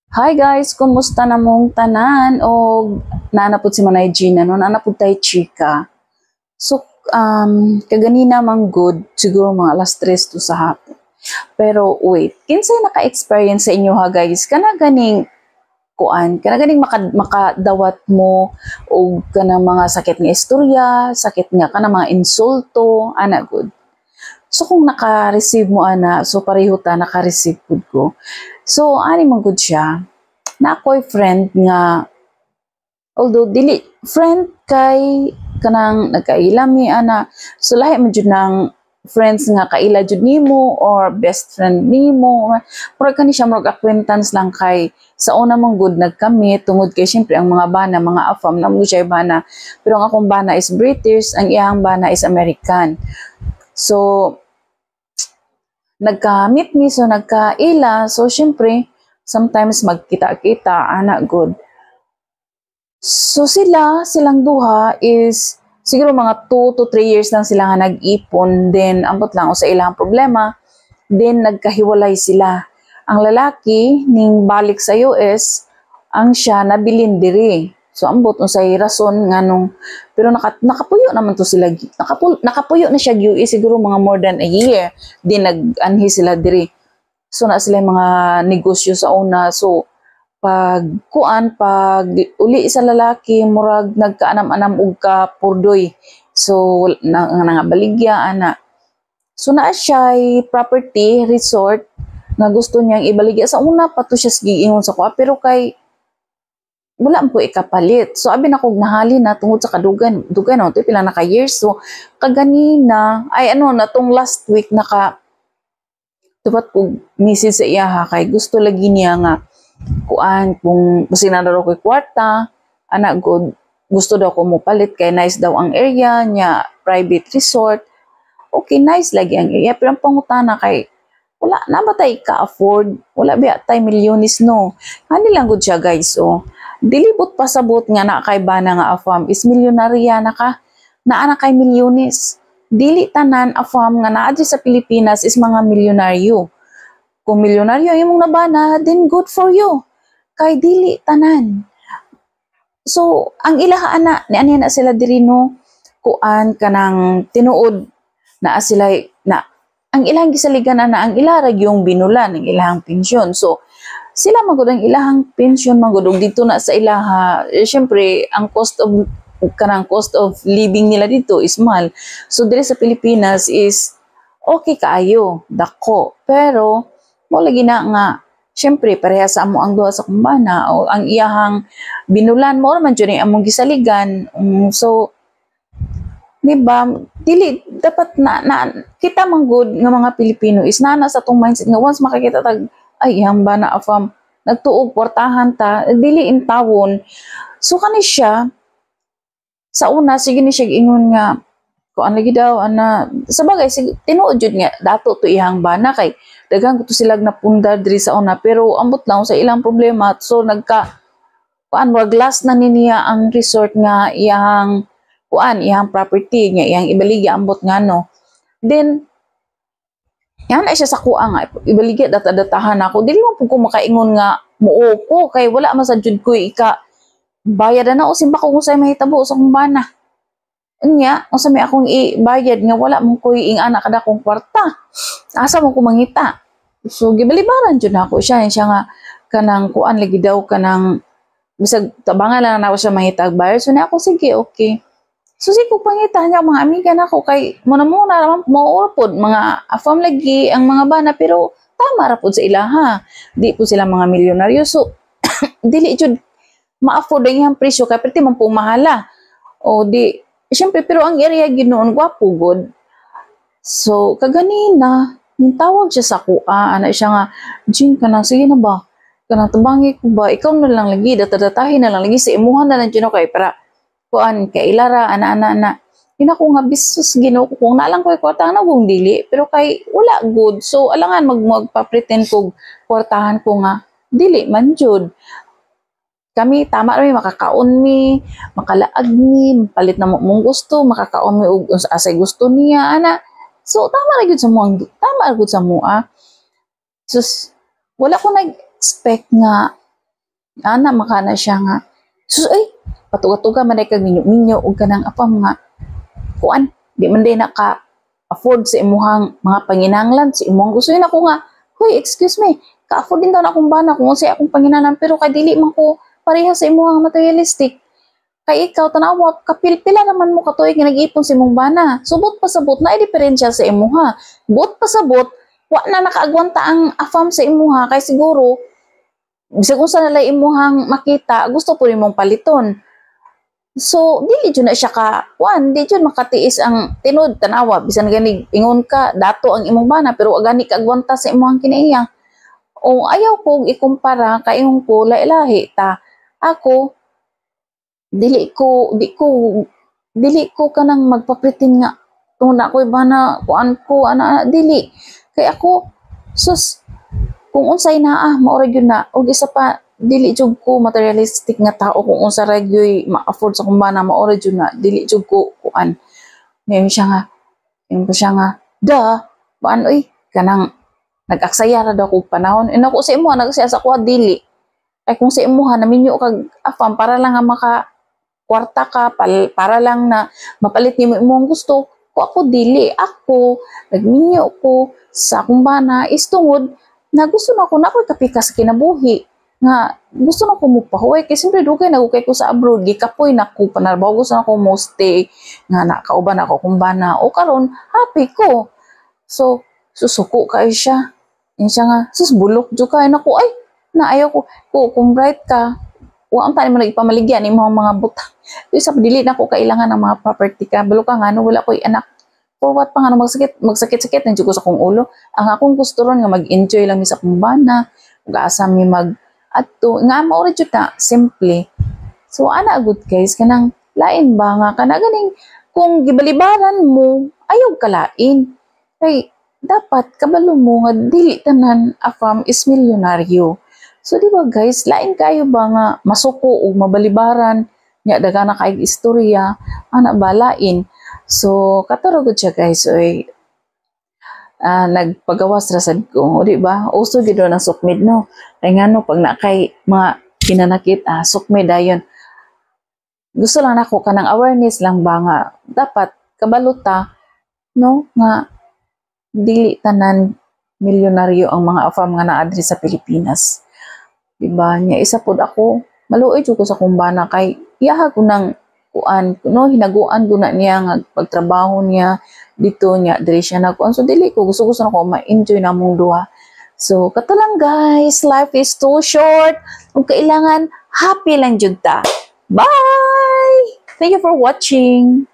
Hi guys, kumusta namong tanan? O nanapod si Manay Gina, no? Nanapod tayo chika. So, kaganina mang good, siguro mga alas 3 to sa hapon. Pero wait, kinsay naka-experience sa inyo ha guys? Kana ganing kuan, kana ganing makadawat mo o kana mga sakit nga istorya, sakit nga kana mga insulto, ana good. So kung naka-receive mo ana, so pareho ta naka-receive pud ko. So ani man good siya na ako'y friend nga although dili friend kay kanang nagkailami ana so lahi man jud nang friends nga kaila jud nimo or best friend nimo murag kani siya murag acquaintance lang kay sa una mong good nagkami tungod kay syempre ang mga bana mga afam na mo siya bana pero ang akong bana is British ang iyang bana is American so nagka-meet me so nagkaila so syempre sometimes magkita-kita ana good. So silang duha is siguro mga 2 to 3 years lang sila nga nag-ipon then ambot lang o sa ilang problema then nagkahiwalay sila. Ang lalaki ning balik sa US ang siya nabilin diri. So ambot unsay rason nganong pero nakapuyo naman to sila nakapuyo na siya US siguro mga more than a year then nag-anhi sila diri. So na sila mga negosyo sa una. So pag uli sa lalaki murag nagkaanam-anam og ka purdoy. So nangabaligya ana. So naa siya property resort nga gusto niyang ibaligya sa una pa to siya giingon sa kuha pero kay wala mo ikapalit. So abi na kog nahali na tungod sa dugan no to pila na ka years. So kaganina ay ano na tong last week tupat ko message sa iya ha kay gusto lagi niya nga kuan kung masinadaro ko kwarta anak god gusto daw ko mo palit kay nice daw ang area niya private resort okay nice lagi ang area pero ang pangutana kay wala na ba tay ka-afford wala ba tay milyones no hani lang gud siya guys so dilibot pasabot nga na kay bana nga afam is milyonarya na ka naa na kay milyones dili tanan afam nga naa sa Pilipinas is mga milyonaryo. Kung milyonaryo imong nabana, then good for you. Kay dili tanan. So, ang ilaha ana ni ani na sila diri no kuan kanang tinuod na sila na ang ilang gisaligan na ang ilarag yung binulan ang ilahang pensyon. So, sila magud ang ilahang pensyon magud dito na sa ilaha. Syempre, ang cost of living nila dito is mahal. So diri sa Pilipinas is okay kaayo, dako. Pero mo lagi na nga syempre pareha sa amo ang duha sa kumbana o ang iyahang binulan mo man jud among gisaligan. So di ba dili dapat na kita man good nga mga Pilipino is nana sa tong mindset nga once makakita tag ay iyang bana afam nagtuog portahan ta dili in tawon. So kani siya sa una sige ni siya ingon nga kuan lagi daw ana sa bagay tinuod jud nga dato to iyang bana kay daghang to sila napundar diri sa una pero ambot lang sa ilang problema so nagka kuan wag last na niya ang resort nga iyang kuan iyang property nga iyang ibaligya ambot ngano then yan na siya sa kuha nga ibaligya data-datahan ako dili man pud ko makaingon nga muo ko kay wala man sa jud ko bayad na o simba ko kung sa'y mahitabo sa kong bana. Unya, kung sa may akong ibayad nga wala mong ko ing anak kada kong kwarta. Asa mo ko mangita. So, gibalibaran dyan ako siya. Siya nga kanang kuan lagi daw kanang bisag tabangan lang na ako siya mahitag bayad. So, na ako, sige, okay. So, sige ko pangita niya mga amiga na ako kay muna naman mauurapod mga afam lagi ang mga bana pero tama rapod sa ilaha. Di po sila mga milyonaryo. So, dili jud ma-afford ang iyang presyo kaya pwede man pong mahala. O di, syempre, pero ang area ginoon, gwapo good. So, kaganina, nintawag siya sa kuha, ana siya nga, Jing, kanang, sige na ba? Kanang, tabangi ko ba? Ikaw na lang lagi, datadatahin na lang lagi, sa imuhan na lang dyan kay para, kuan, kay ilara, ana. Yun ako nga, bisus, ginoo ko, kung nalang ko kwartahan na kung dili, pero kay, wala good. So, alangan, magpa-pretend kong kwartahan ko nga, dili, man jud kami tama rin makakaon mi makalaag mi palit na mong gusto makakaon mi og asay gusto niya ana so tama ra gyud sa mo tama ra gyud sa mo sus wala ko nag-expect nga ana makana siya nga sus ay patuga-tuga man kag minyo-minyo og kanang apam nga kuan di man day naka afford sa imuhang mga panginahanglan sa imong gusto yun ako nga hoy excuse me ka-afford din daw na akong bana kung unsay akong panginahanglan pero kay dili man ko pareha sa imuhang materialistic kay ikaw tanawa kapil-pila naman mo katuig nga nag-ipon sa imong bana subot pa sabot na ay diferensya sa imuha buot pa sabot wa na nakaagwanta ang afam sa imuha kay siguro bisag unsa na lay imuhang makita gusto po nimong paliton. So, dili jud na siya ka, di jud makatiis ang tinod tanawa bisan gani ingon ka dato ang imong bana pero gani kagwanta sa imong kinaiya. O ayaw ko ikumpara kay imong ko lahi ta. Ako dili ko kanang magpapritin nga tuna ko bana kuan ko ana dili. Kay ako sus kung unsay naa mao ra gyud na og isa pa dili jud ko materialistic nga tao kung unsa ra gyoy ma-afford sa kumbana maora jud na dili jud ko kuan ngayon siya nga da baan oy kanang nag-aksaya ra daw kog panahon inako sa imo nagsaya sa kuha dili kay kung sa imuha naminyo kag afam para lang nga maka kwarta ka para lang na mapalit nimo imong gusto ko ako dili ako nagminyo ko sa kumbana istungod na gusto na ako na ako'y kapikas kinabuhi nga gusto na ko mo pahuway kay siyempre dugay nagukay ko sa abroad gikapoy na ko panarbaho gusto na ko mo stay nga nakauban ako kung bana o karon happy ko so susuko kay siya nga sus bulok jud kay nako ay naayaw ko kung bright ka wa ang tani mo nagpamaligyan ni mga butang isa dili na ko kailangan ng mga property ka bulok ka nga no wala ko'y anak for what pa nga magsakit-sakit nandiyo ko sa kong ulo ang akong gusto ron nga mag-enjoy lang mi sa kong bana ug-asa mi mag adto nga mao ra jud na simple so ana good guys kanang lain ba nga kana ganing kung gibalibaran mo ayaw kalain kay dapat kabalo mo nga dili tanan afam is milyonaryo so di ba guys lain kayo ba nga masuko og mabalibaran nya dagana kay istorya ana ba lain so katurog siya guys oy nagpagawas ra sad ko di ba uso gid na sukmid no ay ngano pag na kay mga kinanakit sukmid dayon gusto lang nako kanang awareness lang ba nga dapat kabaluta no nga dili tanan milyonaryo ang mga afam nga naa diri sa Pilipinas di ba nya isa pod ako maluoy jud ko sa kumbana kay iyaha ko nang kuan no hinaguan ko na niya nga pagtrabaho niya dito niya diri siya nagkuan so dili ko gusto na ko ma-enjoy na mong duha so kato lang guys life is too short kung kailangan happy lang jud ta bye thank you for watching